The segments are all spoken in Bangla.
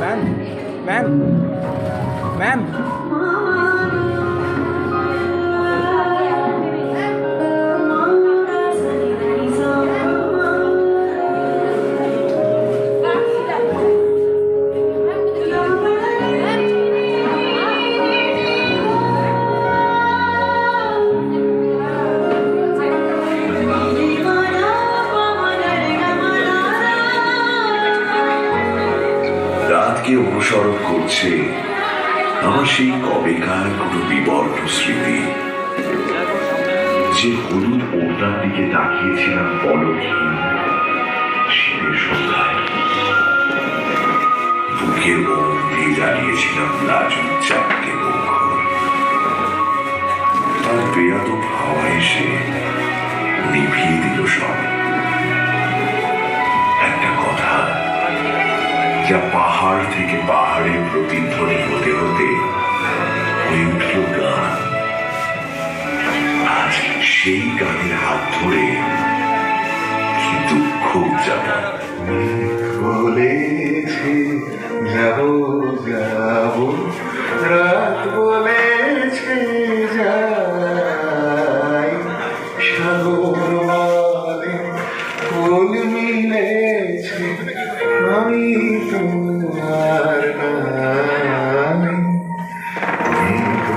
ম্যাম ম্যাম ম্যাম রাতকে অনুসরণ করছে আমার সেই কবেকার কোনো বিবর্ণ স্মৃতি, যে হলুদ ওড়নার দিকে তাকিয়েছিলাম পলকহীন শীতের সন্ধ্যায়, বুকের ওম দিয়ে জ্বালিয়েছিলাম লাজুক চারটে মুখর। তার বেয়াদব হাওয়া এসে নিভিয়ে দিল সব। একটা কথা যা পাহাড় থেকে পাহাড়ে প্রতিধ্বনি হতে হতে হয়ে উঠল গান। আজ সেই গানের হাত ধরে কি দুঃখ উদযাপন। বলেছে যাব যাব, রাত বলেছে যাই, সাগর বলে ফুল মিলেছে, আমি তোমার নাই।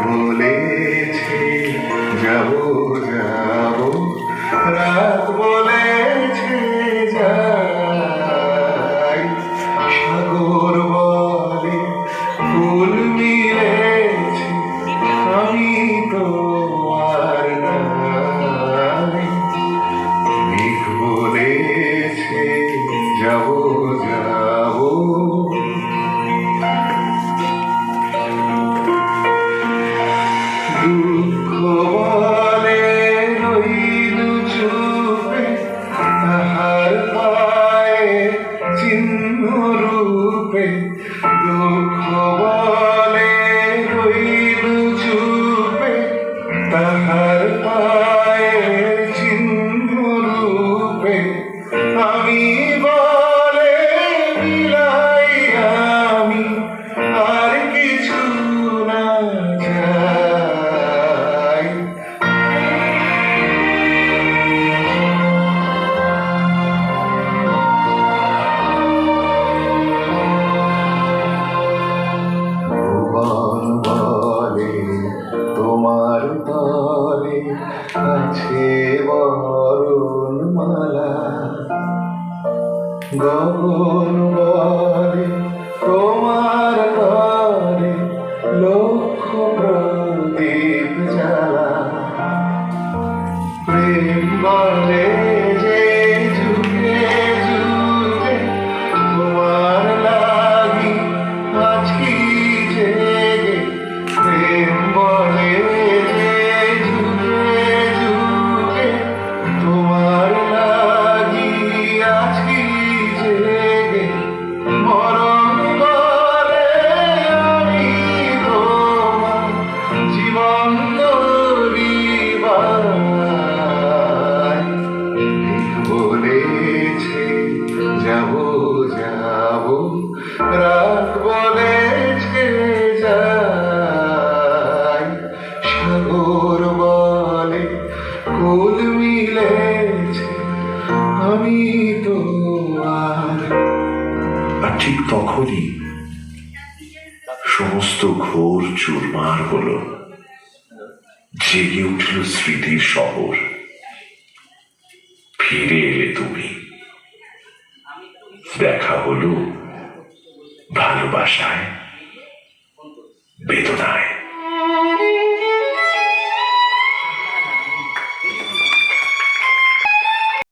বলেছে যাব যাব, রাত বলেছে যাই, সাগর বলে ফুল মিলেছে, আমি তোমার নাই। মেঘ বলেছে যাব যাব, দুঃখ বলে রইল চুপে, তাহার পায়ে চিহ্ন রূপে। দুঃখ বলে রইল চুপে, তাহার পায়ে চিহ্ন রূপে। আমি বলে মিলাই আমি আর কিছু না চাই। ভুবন বলে তোমার তরে আছে বরণমালা, গগন বলে তোমার ঘরে লক্ষ প্রদীপ জ্বালা। প্রেম বলে যে যুগে যুগে তোমার লাগি আছি জেগে। প্রেম বলে যে যুগে যুগে তোমার লাগি আছি জেগে। মরণ বলে আমি তোমার জীবন তরিবার। বলেছে যাব যাব, রাত বলেছে যাই, সাগর বলে কুল মিলেছে, আমি তোমার। আর ঠিক তখনই সমস্ত ঘোর চুরমার হলো, জেগে উঠল স্মৃতির শহর। ফিরে এলে তুমি, দেখা হলো ভালোবাসায় বেদনায়।